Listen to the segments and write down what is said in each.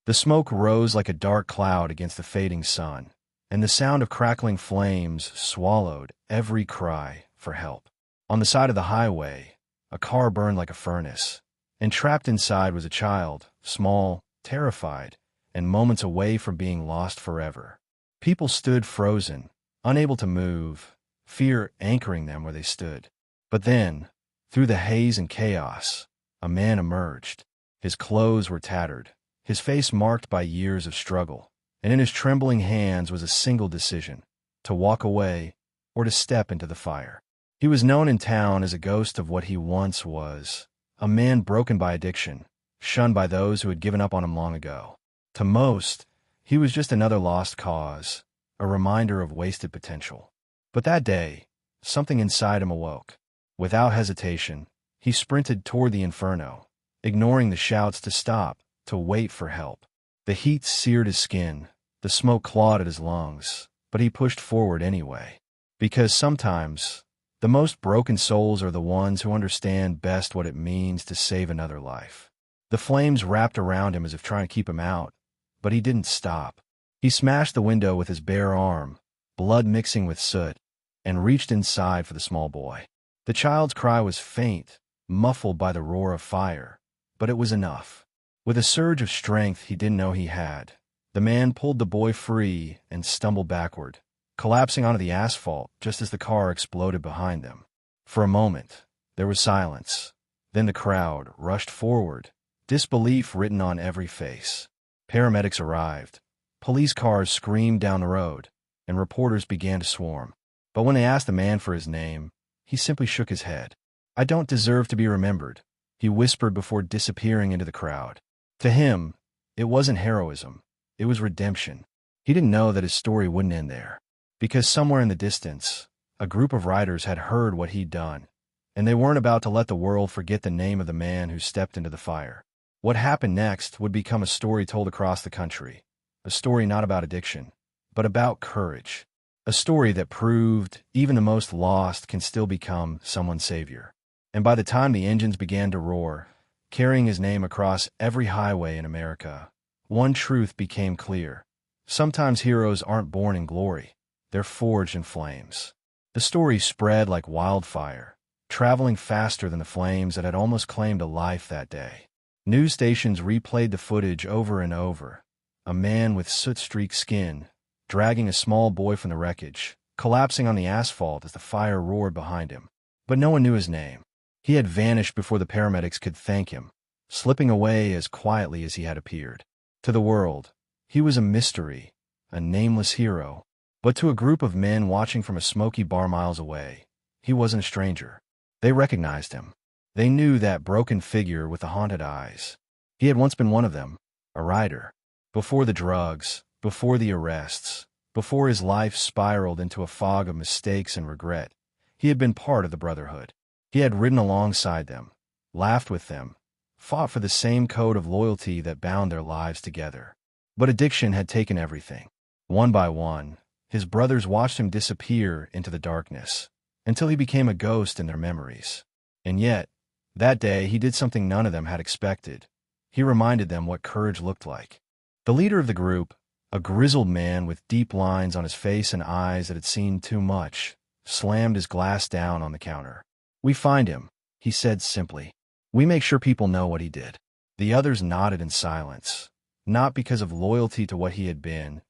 The smoke rose like a dark cloud against the fading sun, and the sound of crackling flames swallowed every cry for help. On the side of the highway, a car burned like a furnace, and trapped inside was a child, small, terrified, and moments away from being lost forever. People stood frozen, unable to move, fear anchoring them where they stood. But then, through the haze and chaos, a man emerged. His clothes were tattered, his face marked by years of struggle, and in his trembling hands was a single decision: to walk away or to step into the fire. He was known in town as a ghost of what he once was, a man broken by addiction, shunned by those who had given up on him long ago. To most, he was just another lost cause, a reminder of wasted potential. But that day, something inside him awoke. Without hesitation, he sprinted toward the inferno, ignoring the shouts to stop, to wait for help. The heat seared his skin, the smoke clawed at his lungs, but he pushed forward anyway. Because sometimes, the most broken souls are the ones who understand best what it means to save another life. The flames wrapped around him as if trying to keep him out, but he didn't stop. He smashed the window with his bare arm, blood mixing with soot, and reached inside for the small boy. The child's cry was faint, muffled by the roar of fire, but it was enough. With a surge of strength he didn't know he had, the man pulled the boy free and stumbled backward, collapsing onto the asphalt just as the car exploded behind them. For a moment, there was silence. Then the crowd rushed forward, disbelief written on every face. Paramedics arrived. Police cars screamed down the road, and reporters began to swarm. But when they asked the man for his name, he simply shook his head. "I don't deserve to be remembered," he whispered before disappearing into the crowd. To him, it wasn't heroism, it was redemption. He didn't know that his story wouldn't end there. Because somewhere in the distance, a group of riders had heard what he'd done, and they weren't about to let the world forget the name of the man who stepped into the fire. What happened next would become a story told across the country, a story not about addiction, but about courage. A story that proved even the most lost can still become someone's savior. And by the time the engines began to roar, carrying his name across every highway in America, one truth became clear. Sometimes heroes aren't born in glory, they're forged in flames. The story spread like wildfire, traveling faster than the flames that had almost claimed a life that day. News stations replayed the footage over and over. A man with soot-streaked skin, dragging a small boy from the wreckage, collapsing on the asphalt as the fire roared behind him. But no one knew his name. He had vanished before the paramedics could thank him, slipping away as quietly as he had appeared. To the world, he was a mystery, a nameless hero. But to a group of men watching from a smoky bar miles away, he wasn't a stranger. They recognized him. They knew that broken figure with the haunted eyes. He had once been one of them, a rider. Before the drugs, before the arrests, before his life spiraled into a fog of mistakes and regret, he had been part of the Brotherhood. He had ridden alongside them, laughed with them, fought for the same code of loyalty that bound their lives together. But addiction had taken everything. One by one, his brothers watched him disappear into the darkness, until he became a ghost in their memories. And yet, that day he did something none of them had expected. He reminded them what courage looked like. The leader of the group, a grizzled man with deep lines on his face and eyes that had seen too much, slammed his glass down on the counter. "We find him," he said simply. "We make sure people know what he did." The others nodded in silence, not because of loyalty to what he had been,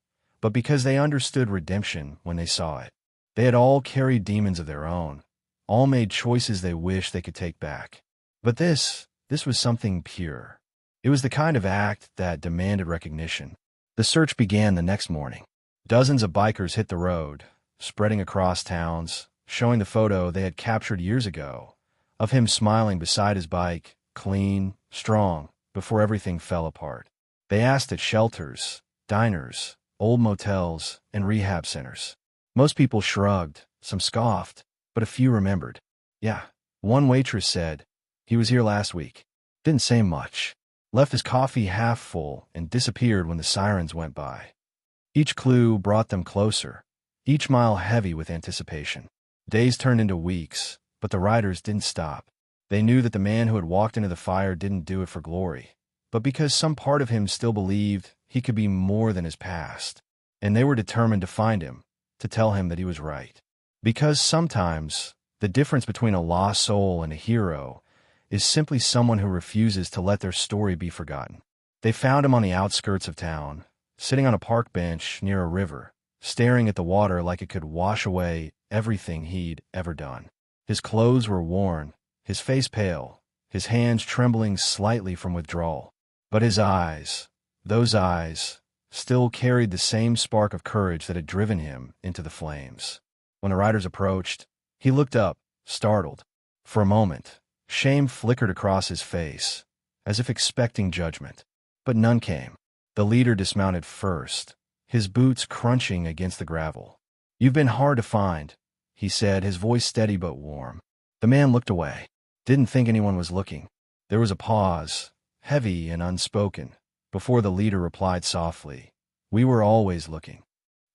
but because they understood redemption when they saw it. They had all carried demons of their own, all made choices they wished they could take back. But this was something pure. It was the kind of act that demanded recognition. The search began the next morning. Dozens of bikers hit the road, spreading across towns, showing the photo they had captured years ago, of him smiling beside his bike, clean, strong, before everything fell apart. They asked at shelters, diners, old motels, and rehab centers. Most people shrugged, some scoffed, but a few remembered. "Yeah," one waitress said, "he was here last week." Didn't say much. Left his coffee half full and disappeared when the sirens went by. Each clue brought them closer, each mile heavy with anticipation. Days turned into weeks, but the riders didn't stop. They knew that the man who had walked into the fire didn't do it for glory, but because some part of him still believed he could be more than his past. And they were determined to find him, to tell him that he was right. Because sometimes the difference between a lost soul and a hero is simply someone who refuses to let their story be forgotten. They found him on the outskirts of town, sitting on a park bench near a river, staring at the water like it could wash away everything he'd ever done. His clothes were worn, his face pale, his hands trembling slightly from withdrawal. But his eyes, those eyes, still carried the same spark of courage that had driven him into the flames. When the riders approached, he looked up, startled. For a moment, shame flickered across his face, as if expecting judgment. But none came. The leader dismounted first, his boots crunching against the gravel. "You've been hard to find," he said, his voice steady but warm. The man looked away. Didn't think anyone was looking. There was a pause, heavy and unspoken, before the leader replied softly, "We were always looking."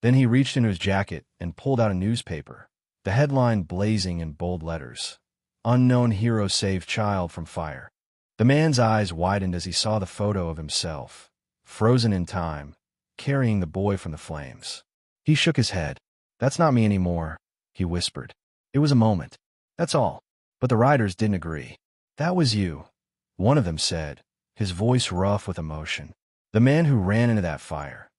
Then he reached into his jacket and pulled out a newspaper, the headline blazing in bold letters, "Unknown Hero Saved Child from Fire." The man's eyes widened as he saw the photo of himself, frozen in time, carrying the boy from the flames. He shook his head. "That's not me anymore," he whispered. "It was a moment. That's all." But the riders didn't agree. "That was you," one of them said, his voice rough with emotion. "The man who ran into that fire.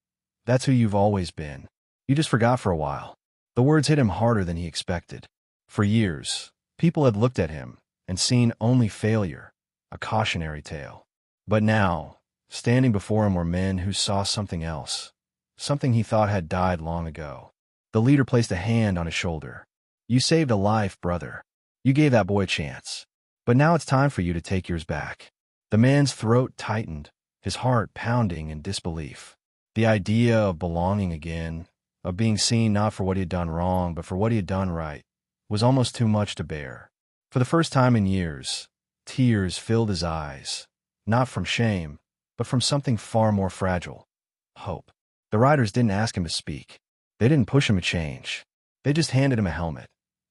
That's who you've always been. You just forgot for a while." The words hit him harder than he expected. For years, people had looked at him and seen only failure, a cautionary tale. But now, standing before him were men who saw something else, something he thought had died long ago. The leader placed a hand on his shoulder. "You saved a life, brother. You gave that boy a chance. But now it's time for you to take yours back." The man's throat tightened, his heart pounding in disbelief. The idea of belonging again, of being seen not for what he had done wrong but for what he had done right, was almost too much to bear. For the first time in years, tears filled his eyes, not from shame, but from something far more fragile: hope. The riders didn't ask him to speak. They didn't push him to change. They just handed him a helmet,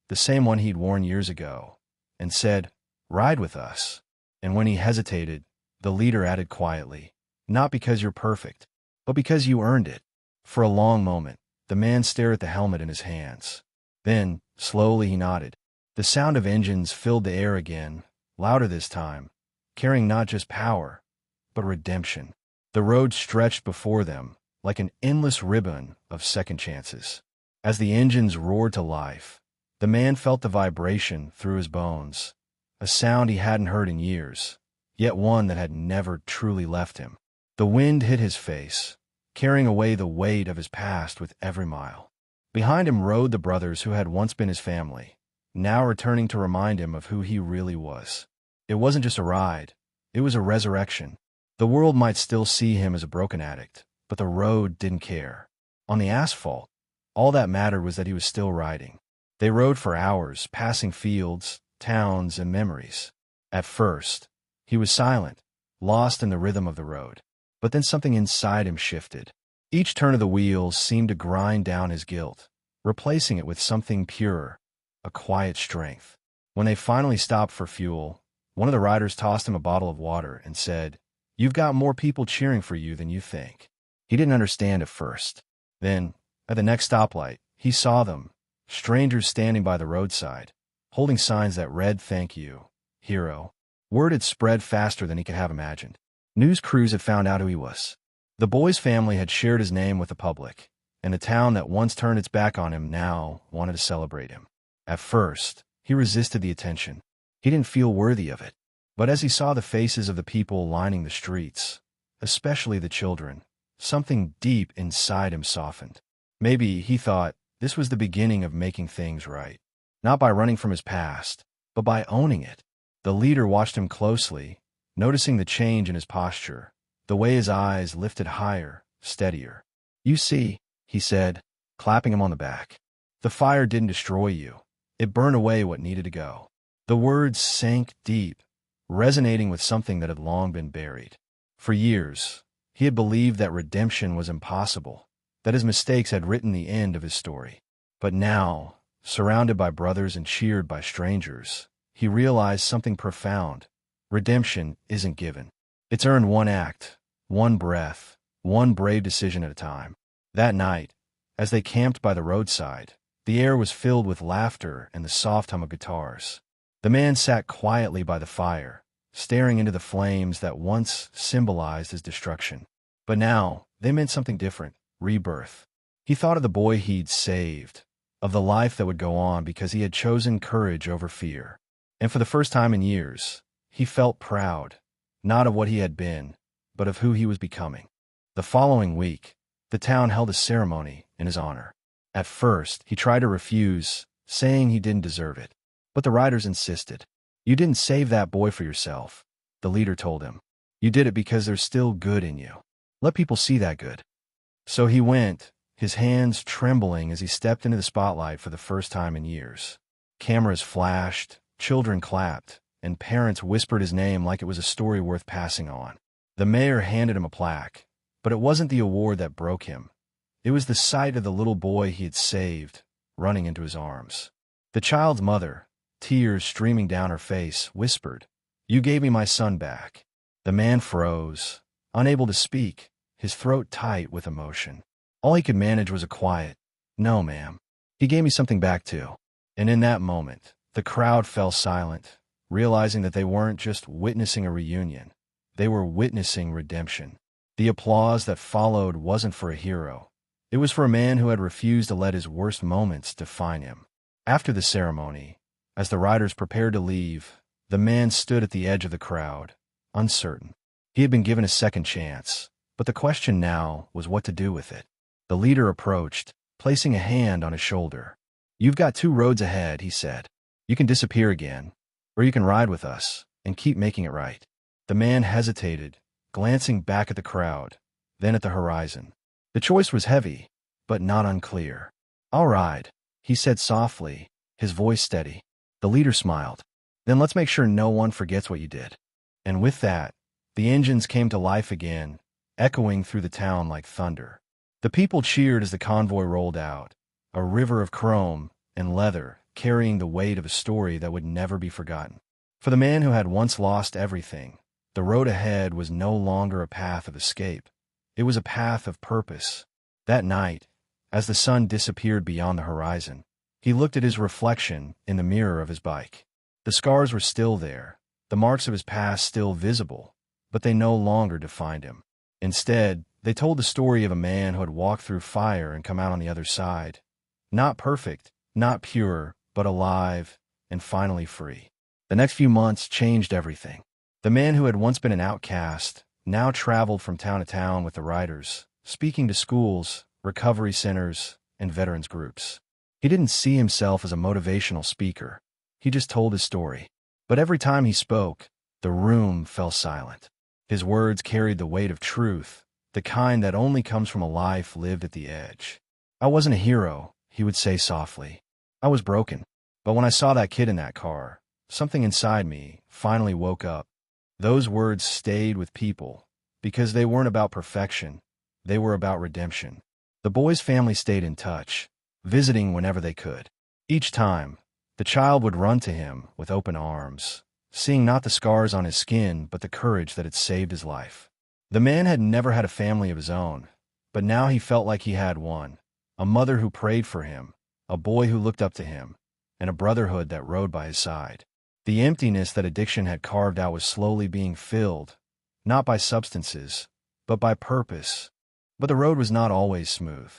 the same one he'd worn years ago, and said, "Ride with us." And when he hesitated, the leader added quietly, "Not because you're perfect, but because you earned it." For a long moment, the man stared at the helmet in his hands. Then, slowly he nodded. The sound of engines filled the air again, louder this time, carrying not just power, but redemption. The road stretched before them, like an endless ribbon of second chances. As the engines roared to life, the man felt the vibration through his bones, a sound he hadn't heard in years, yet one that had never truly left him. The wind hit his face, carrying away the weight of his past with every mile. Behind him rode the brothers who had once been his family, now returning to remind him of who he really was. It wasn't just a ride, it was a resurrection. The world might still see him as a broken addict, but the road didn't care. On the asphalt, all that mattered was that he was still riding. They rode for hours, passing fields, towns, and memories. At first, he was silent, lost in the rhythm of the road. But then something inside him shifted. Each turn of the wheels seemed to grind down his guilt, replacing it with something purer, a quiet strength. When they finally stopped for fuel, one of the riders tossed him a bottle of water and said, "You've got more people cheering for you than you think." He didn't understand at first. Then, at the next stoplight, he saw them, strangers standing by the roadside, holding signs that read, "Thank you, hero." Word had spread faster than he could have imagined. News crews had found out who he was. The boy's family had shared his name with the public, and the town that once turned its back on him now wanted to celebrate him. At first, he resisted the attention. He didn't feel worthy of it. But as he saw the faces of the people lining the streets, especially the children, something deep inside him softened. Maybe, he thought, this was the beginning of making things right. Not by running from his past, but by owning it. The leader watched him closely, noticing the change in his posture, the way his eyes lifted higher, steadier. "You see," he said, clapping him on the back. "The fire didn't destroy you. It burned away what needed to go." The words sank deep, resonating with something that had long been buried. For years, he had believed that redemption was impossible, that his mistakes had written the end of his story. But now, surrounded by brothers and cheered by strangers, he realized something profound. Redemption isn't given. It's earned one act, one breath, one brave decision at a time. That night, as they camped by the roadside, the air was filled with laughter and the soft hum of guitars. The man sat quietly by the fire, staring into the flames that once symbolized his destruction. But now, they meant something different, rebirth. He thought of the boy he'd saved, of the life that would go on because he had chosen courage over fear. And for the first time in years, he felt proud, not of what he had been, but of who he was becoming. The following week, the town held a ceremony in his honor. At first, he tried to refuse, saying he didn't deserve it. But the riders insisted. "You didn't save that boy for yourself," the leader told him. "You did it because there's still good in you. Let people see that good." So he went, his hands trembling as he stepped into the spotlight for the first time in years. Cameras flashed, children clapped, and parents whispered his name like it was a story worth passing on. The mayor handed him a plaque, but it wasn't the award that broke him. It was the sight of the little boy he had saved, running into his arms. The child's mother, tears streaming down her face, whispered, "You gave me my son back." The man froze, unable to speak, his throat tight with emotion. All he could manage was a quiet, "No, ma'am. He gave me something back too." And in that moment, the crowd fell silent, realizing that they weren't just witnessing a reunion. They were witnessing redemption. The applause that followed wasn't for a hero. It was for a man who had refused to let his worst moments define him. After the ceremony, as the riders prepared to leave, the man stood at the edge of the crowd, uncertain. He had been given a second chance, but the question now was what to do with it. The leader approached, placing a hand on his shoulder. "You've got two roads ahead," he said. "You can disappear again, or you can ride with us and keep making it right." The man hesitated, glancing back at the crowd, then at the horizon. The choice was heavy, but not unclear. "I'll ride," he said softly, his voice steady. The leader smiled. "Then let's make sure no one forgets what you did." And with that, the engines came to life again, echoing through the town like thunder. The people cheered as the convoy rolled out, a river of chrome and leather carrying the weight of a story that would never be forgotten. For the man who had once lost everything, the road ahead was no longer a path of escape. It was a path of purpose. That night, as the sun disappeared beyond the horizon, he looked at his reflection in the mirror of his bike. The scars were still there, the marks of his past still visible, but they no longer defined him. Instead, they told the story of a man who had walked through fire and come out on the other side. Not perfect, not pure, but alive and finally free. The next few months changed everything. The man who had once been an outcast now traveled from town to town with the riders, speaking to schools, recovery centers, and veterans groups. He didn't see himself as a motivational speaker. He just told his story. But every time he spoke, the room fell silent. His words carried the weight of truth, the kind that only comes from a life lived at the edge. "I wasn't a hero," he would say softly. "I was broken. But when I saw that kid in that car, something inside me finally woke up." Those words stayed with people because they weren't about perfection. They were about redemption. The boy's family stayed in touch, visiting whenever they could. Each time, the child would run to him with open arms, seeing not the scars on his skin but the courage that had saved his life. The man had never had a family of his own, but now he felt like he had one, a mother who prayed for him, a boy who looked up to him, and a brotherhood that rode by his side. The emptiness that addiction had carved out was slowly being filled, not by substances, but by purpose. But the road was not always smooth.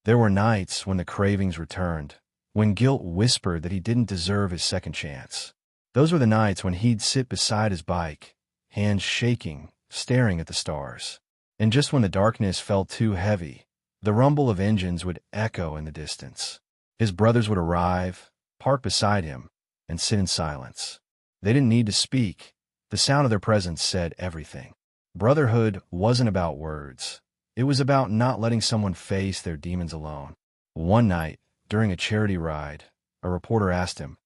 There were nights when the cravings returned, when guilt whispered that he didn't deserve his second chance. Those were the nights when he'd sit beside his bike, hands shaking, staring at the stars. And just when the darkness felt too heavy, the rumble of engines would echo in the distance. His brothers would arrive, park beside him, and sit in silence. They didn't need to speak. The sound of their presence said everything. Brotherhood wasn't about words. It was about not letting someone face their demons alone. One night, during a charity ride, a reporter asked him,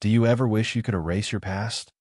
"Do you ever wish you could erase your past?"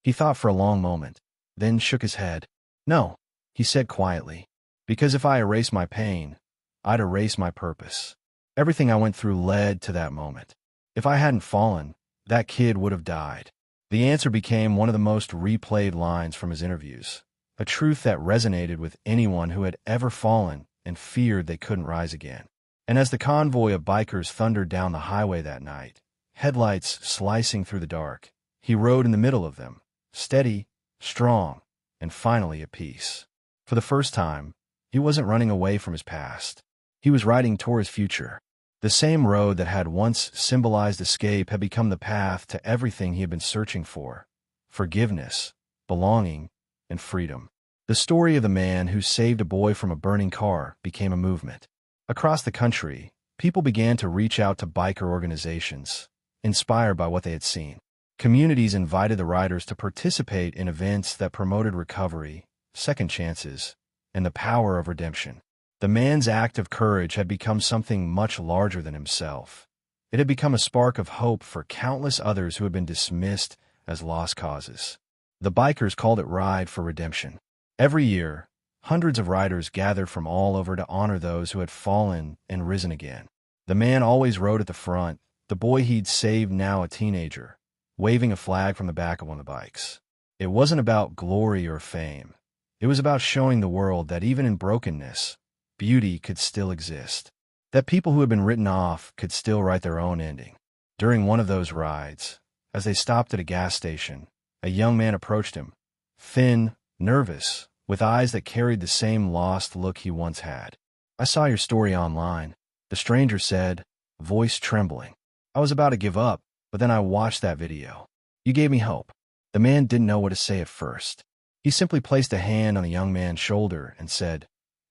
He thought for a long moment, then shook his head. "No," he said quietly, "because if I erase my pain, I'd erase my purpose. Everything I went through led to that moment. If I hadn't fallen, that kid would have died." The answer became one of the most replayed lines from his interviews. a truth that resonated with anyone who had ever fallen and feared they couldn't rise again. And as the convoy of bikers thundered down the highway that night, headlights slicing through the dark, he rode in the middle of them, steady, strong, and finally at peace. For the first time, he wasn't running away from his past. He was riding toward his future. The same road that had once symbolized escape had become the path to everything he had been searching for: forgiveness, belonging, and freedom. The story of the man who saved a boy from a burning car became a movement. Across the country, people began to reach out to biker organizations, inspired by what they had seen. Communities invited the riders to participate in events that promoted recovery, second chances, and the power of redemption. The man's act of courage had become something much larger than himself. It had become a spark of hope for countless others who had been dismissed as lost causes. The bikers called it Ride for Redemption. Every year, hundreds of riders gathered from all over to honor those who had fallen and risen again. The man always rode at the front, the boy he'd saved now a teenager, waving a flag from the back of one of the bikes. It wasn't about glory or fame. It was about showing the world that even in brokenness, beauty could still exist, that people who had been written off could still write their own ending. During one of those rides, as they stopped at a gas station, a young man approached him, thin, nervous, with eyes that carried the same lost look he once had. "I saw your story online," the stranger said, voice trembling. "I was about to give up, but then I watched that video. You gave me hope." The man didn't know what to say at first. He simply placed a hand on the young man's shoulder and said,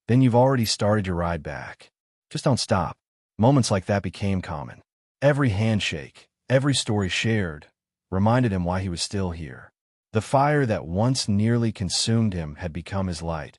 "Then you've already started your ride back. Just don't stop." Moments like that became common. Every handshake, every story shared, reminded him why he was still here. The fire that once nearly consumed him had become his light,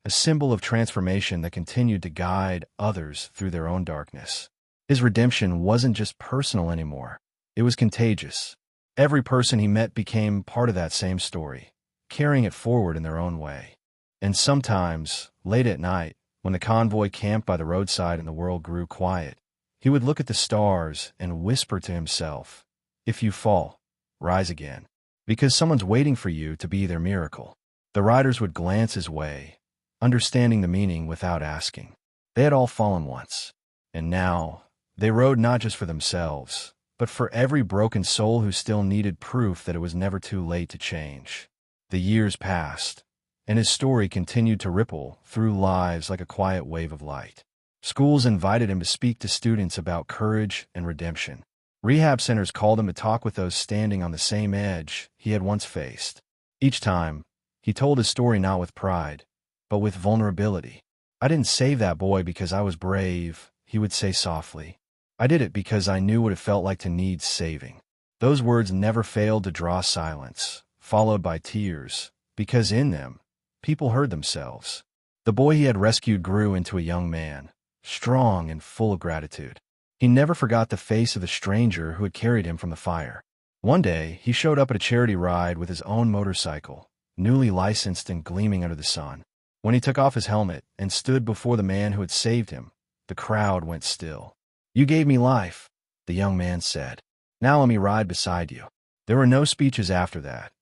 a symbol of transformation that continued to guide others through their own darkness. His redemption wasn't just personal anymore. It was contagious. Every person he met became part of that same story, carrying it forward in their own way. And sometimes, late at night, when the convoy camped by the roadside and the world grew quiet, he would look at the stars and whisper to himself, "If you fall, rise again, because someone's waiting for you to be their miracle." The riders would glance his way, understanding the meaning without asking. They had all fallen once, and now they rode not just for themselves, but for every broken soul who still needed proof that it was never too late to change. The years passed, and his story continued to ripple through lives like a quiet wave of light. Schools invited him to speak to students about courage and redemption. Rehab centers called him to talk with those standing on the same edge he had once faced. Each time, he told his story not with pride, but with vulnerability. "I didn't save that boy because I was brave," he would say softly. "I did it because I knew what it felt like to need saving." Those words never failed to draw silence, followed by tears, because in them, people heard themselves. The boy he had rescued grew into a young man, strong and full of gratitude. He never forgot the face of the stranger who had carried him from the fire. One day, he showed up at a charity ride with his own motorcycle, newly licensed and gleaming under the sun. When he took off his helmet and stood before the man who had saved him, the crowd went still. "You gave me life," the young man said. "Now let me ride beside you." There were no speeches after that,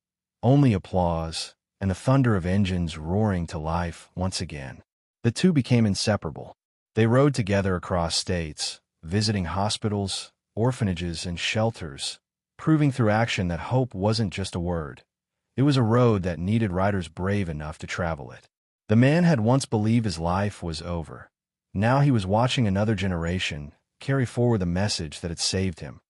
only applause and the thunder of engines roaring to life once again. The two became inseparable. They rode together across states, visiting hospitals, orphanages, and shelters, proving through action that hope wasn't just a word. It was a road that needed riders brave enough to travel it. The man had once believed his life was over. Now he was watching another generation carry forward the message that had saved him.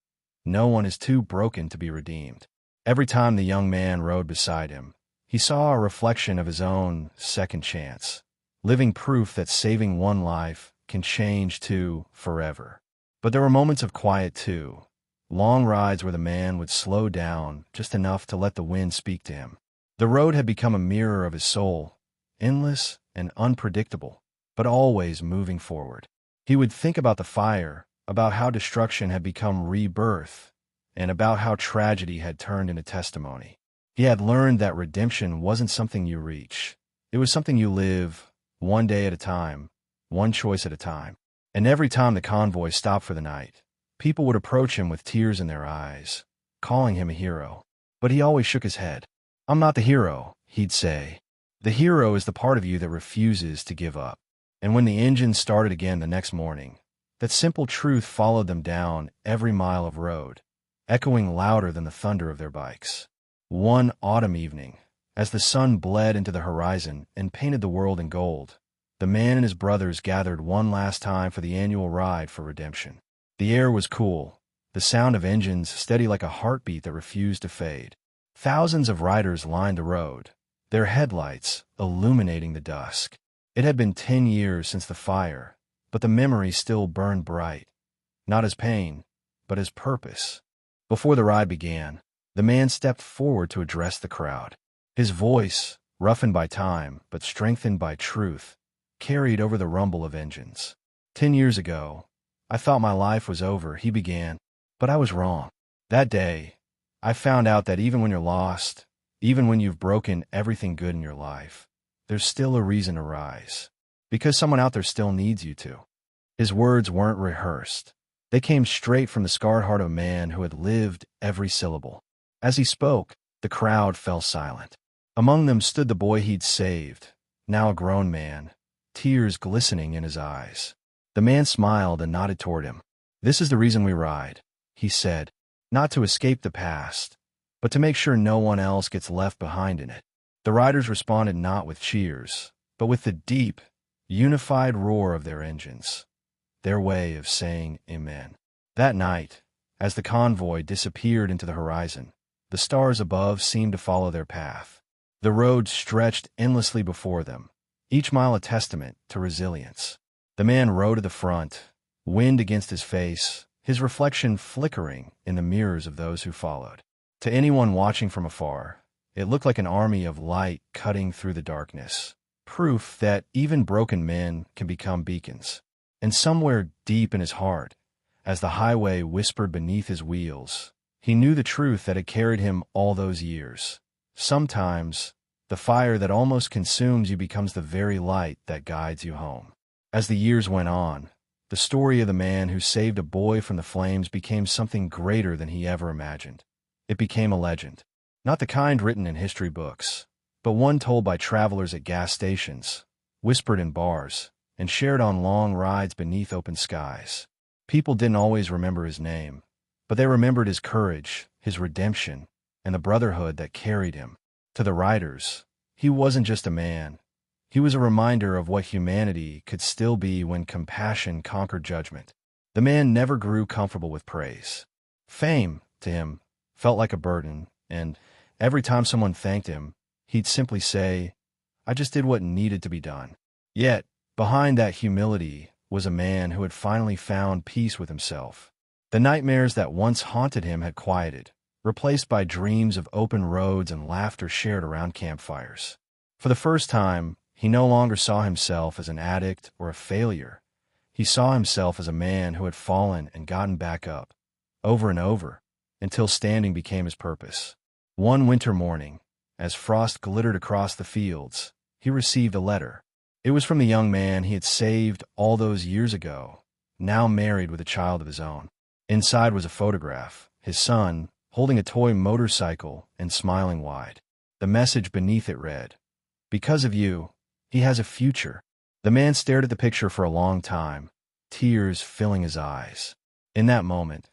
No one is too broken to be redeemed. Every time the young man rode beside him, he saw a reflection of his own second chance, living proof that saving one life can change two forever. But there were moments of quiet too, long rides where the man would slow down just enough to let the wind speak to him. The road had become a mirror of his soul, endless and unpredictable, but always moving forward. He would think about the fire, about how destruction had become rebirth, and about how tragedy had turned into testimony. He had learned that redemption wasn't something you reach. It was something you live, one day at a time, one choice at a time. And every time the convoy stopped for the night, people would approach him with tears in their eyes, calling him a hero. But he always shook his head. "I'm not the hero," he'd say. The hero is the part of you that refuses to give up. And when the engine started again the next morning, that simple truth followed them down every mile of road, echoing louder than the thunder of their bikes. One autumn evening, as the sun bled into the horizon and painted the world in gold, the man and his brothers gathered one last time for the annual ride for redemption. The air was cool, the sound of engines steady like a heartbeat that refused to fade. Thousands of riders lined the road, their headlights illuminating the dusk. It had been 10 years since the fire, but the memory still burned bright, not as pain, but as purpose. Before the ride began, the man stepped forward to address the crowd. His voice, roughened by time but strengthened by truth, carried over the rumble of engines. 10 years ago, I thought my life was over, he began, but I was wrong. That day, I found out that even when you're lost, even when you've broken everything good in your life, there's still a reason to rise. Because someone out there still needs you to. His words weren't rehearsed. They came straight from the scarred heart of a man who had lived every syllable. As he spoke, the crowd fell silent. Among them stood the boy he'd saved, now a grown man, tears glistening in his eyes. The man smiled and nodded toward him. "This is the reason we ride," he said, "not to escape the past, but to make sure no one else gets left behind in it." The riders responded not with cheers, but with the deep, unified roar of their engines, their way of saying amen. That night, as the convoy disappeared into the horizon, the stars above seemed to follow their path. The road stretched endlessly before them, each mile a testament to resilience. The man rode at the front, wind against his face, his reflection flickering in the mirrors of those who followed. To anyone watching from afar, it looked like an army of light cutting through the darkness, proof that even broken men can become beacons. And somewhere deep in his heart, as the highway whispered beneath his wheels, he knew the truth that had carried him all those years. Sometimes, the fire that almost consumes you becomes the very light that guides you home. As the years went on, the story of the man who saved a boy from the flames became something greater than he ever imagined. It became a legend. Not the kind written in history books, but one told by travelers at gas stations, whispered in bars, and shared on long rides beneath open skies. People didn't always remember his name, but they remembered his courage, his redemption, and the brotherhood that carried him. To the riders, he wasn't just a man. He was a reminder of what humanity could still be when compassion conquered judgment. The man never grew comfortable with praise. Fame, to him, felt like a burden, and every time someone thanked him, he'd simply say, "I just did what needed to be done." Yet, behind that humility was a man who had finally found peace with himself. The nightmares that once haunted him had quieted, replaced by dreams of open roads and laughter shared around campfires. For the first time, he no longer saw himself as an addict or a failure. He saw himself as a man who had fallen and gotten back up, over and over, until standing became his purpose. One winter morning, as frost glittered across the fields, he received a letter. It was from the young man he had saved all those years ago, now married with a child of his own. Inside was a photograph, his son, holding a toy motorcycle and smiling wide. The message beneath it read, "Because of you, he has a future." The man stared at the picture for a long time, tears filling his eyes. In that moment,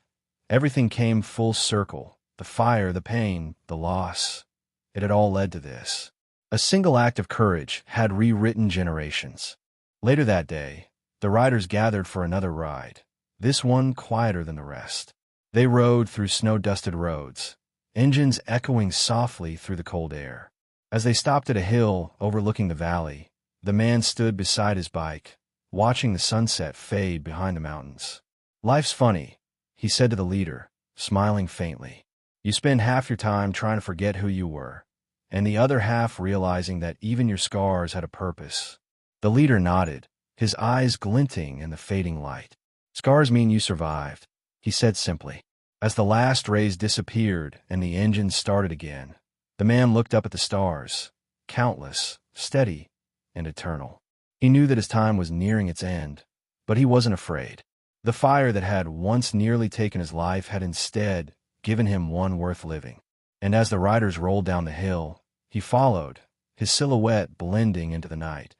everything came full circle. The fire, the pain, the loss. It had all led to this. A single act of courage had rewritten generations. Later that day, the riders gathered for another ride, this one quieter than the rest. They rode through snow-dusted roads, engines echoing softly through the cold air. As they stopped at a hill overlooking the valley, the man stood beside his bike, watching the sunset fade behind the mountains. "Life's funny," he said to the leader, smiling faintly. "You spend half your time trying to forget who you were, and the other half realizing that even your scars had a purpose." The leader nodded, his eyes glinting in the fading light. "Scars mean you survived," he said simply. As the last rays disappeared and the engine started again, the man looked up at the stars, countless, steady, and eternal. He knew that his time was nearing its end, but he wasn't afraid. The fire that had once nearly taken his life had instead given him one worth living. And as the riders rolled down the hill, he followed, his silhouette blending into the night.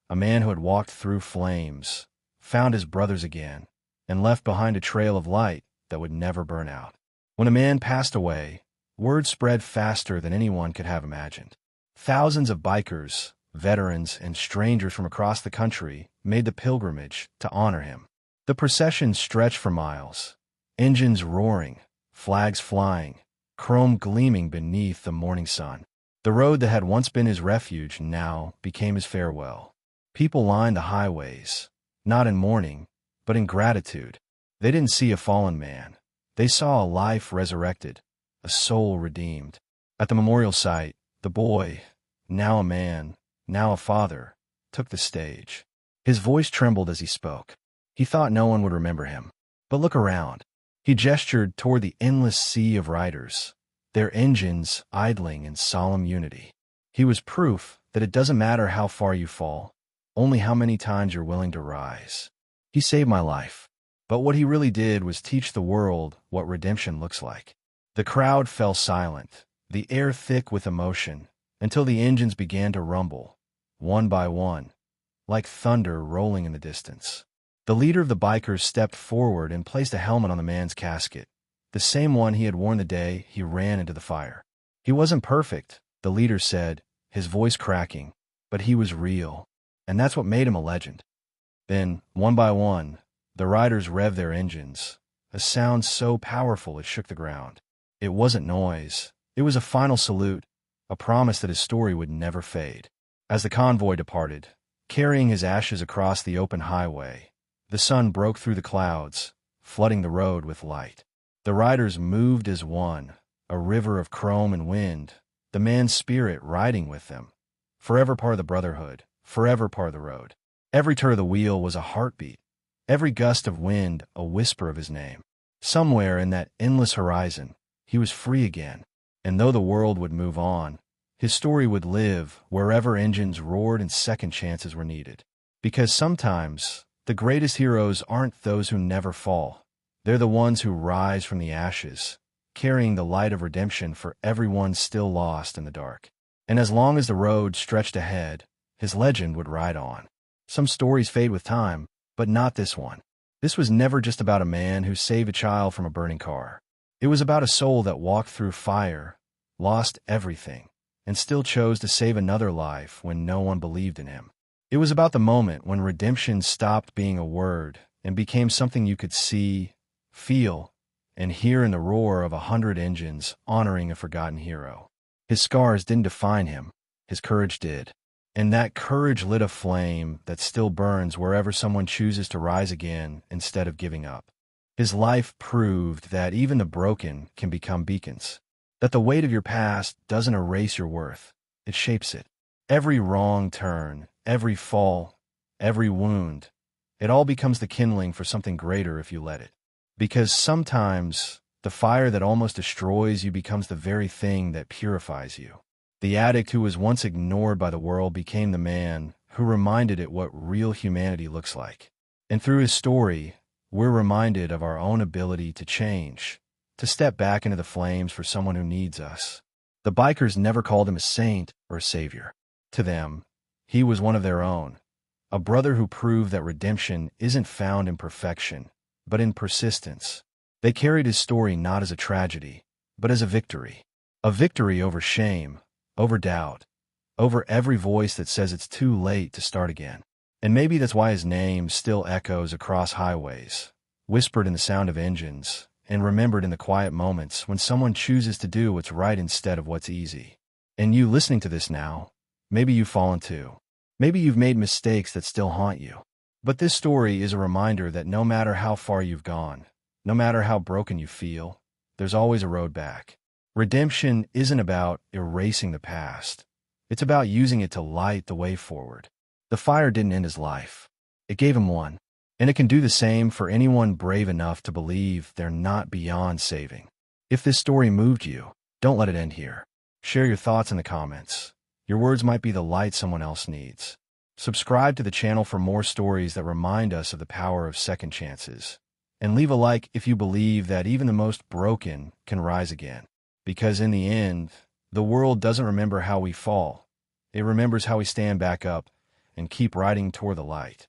A man who had walked through flames, found his brothers again, and left behind a trail of light that would never burn out. When a man passed away, word spread faster than anyone could have imagined. Thousands of bikers, veterans, and strangers from across the country made the pilgrimage to honor him. The procession stretched for miles, engines roaring, flags flying, chrome gleaming beneath the morning sun. The road that had once been his refuge now became his farewell. People lined the highways, not in mourning, but in gratitude. They didn't see a fallen man. They saw a life resurrected, a soul redeemed. At the memorial site, the boy, now a man, now a father, took the stage. His voice trembled as he spoke. He thought no one would remember him. But look around. He gestured toward the endless sea of riders, their engines idling in solemn unity. He was proof that it doesn't matter how far you fall, only how many times you're willing to rise. He saved my life. But what he really did was teach the world what redemption looks like. The crowd fell silent, the air thick with emotion, until the engines began to rumble, one by one, like thunder rolling in the distance. The leader of the bikers stepped forward and placed a helmet on the man's casket, the same one he had worn the day he ran into the fire. He wasn't perfect, the leader said, his voice cracking, but he was real, and that's what made him a legend. Then, one by one, the riders revved their engines, a sound so powerful it shook the ground. It wasn't noise. It was a final salute, a promise that his story would never fade. As the convoy departed, carrying his ashes across the open highway, the sun broke through the clouds, flooding the road with light. The riders moved as one, a river of chrome and wind, the man's spirit riding with them. Forever part of the brotherhood, forever part of the road. Every turn of the wheel was a heartbeat, every gust of wind a whisper of his name. Somewhere in that endless horizon, he was free again, and though the world would move on, his story would live wherever engines roared and second chances were needed. Because sometimes, the greatest heroes aren't those who never fall. They're the ones who rise from the ashes, carrying the light of redemption for everyone still lost in the dark. And as long as the road stretched ahead, his legend would ride on. Some stories fade with time, but not this one. This was never just about a man who saved a child from a burning car. It was about a soul that walked through fire, lost everything, and still chose to save another life when no one believed in him. It was about the moment when redemption stopped being a word and became something you could see, feel, and hear in the roar of 100 engines honoring a forgotten hero. His scars didn't define him, his courage did. And that courage lit a flame that still burns wherever someone chooses to rise again instead of giving up. His life proved that even the broken can become beacons, that the weight of your past doesn't erase your worth, it shapes it. Every wrong turn, every fall, every wound, it all becomes the kindling for something greater if you let it. Because sometimes the fire that almost destroys you becomes the very thing that purifies you. The addict who was once ignored by the world became the man who reminded it what real humanity looks like. And through his story, we're reminded of our own ability to change, to step back into the flames for someone who needs us. The bikers never called him a saint or a savior. To them, he was one of their own, a brother who proved that redemption isn't found in perfection, but in persistence. They carried his story not as a tragedy, but as a victory over shame, over doubt, over every voice that says it's too late to start again. And maybe that's why his name still echoes across highways, whispered in the sound of engines, and remembered in the quiet moments when someone chooses to do what's right instead of what's easy. And you listening to this now, maybe you've fallen too. Maybe you've made mistakes that still haunt you. But this story is a reminder that no matter how far you've gone, no matter how broken you feel, there's always a road back. Redemption isn't about erasing the past. It's about using it to light the way forward. The fire didn't end his life. It gave him one. And it can do the same for anyone brave enough to believe they're not beyond saving. If this story moved you, don't let it end here. Share your thoughts in the comments. Your words might be the light someone else needs. Subscribe to the channel for more stories that remind us of the power of second chances. And leave a like if you believe that even the most broken can rise again. Because in the end, the world doesn't remember how we fall. It remembers how we stand back up and keep riding toward the light.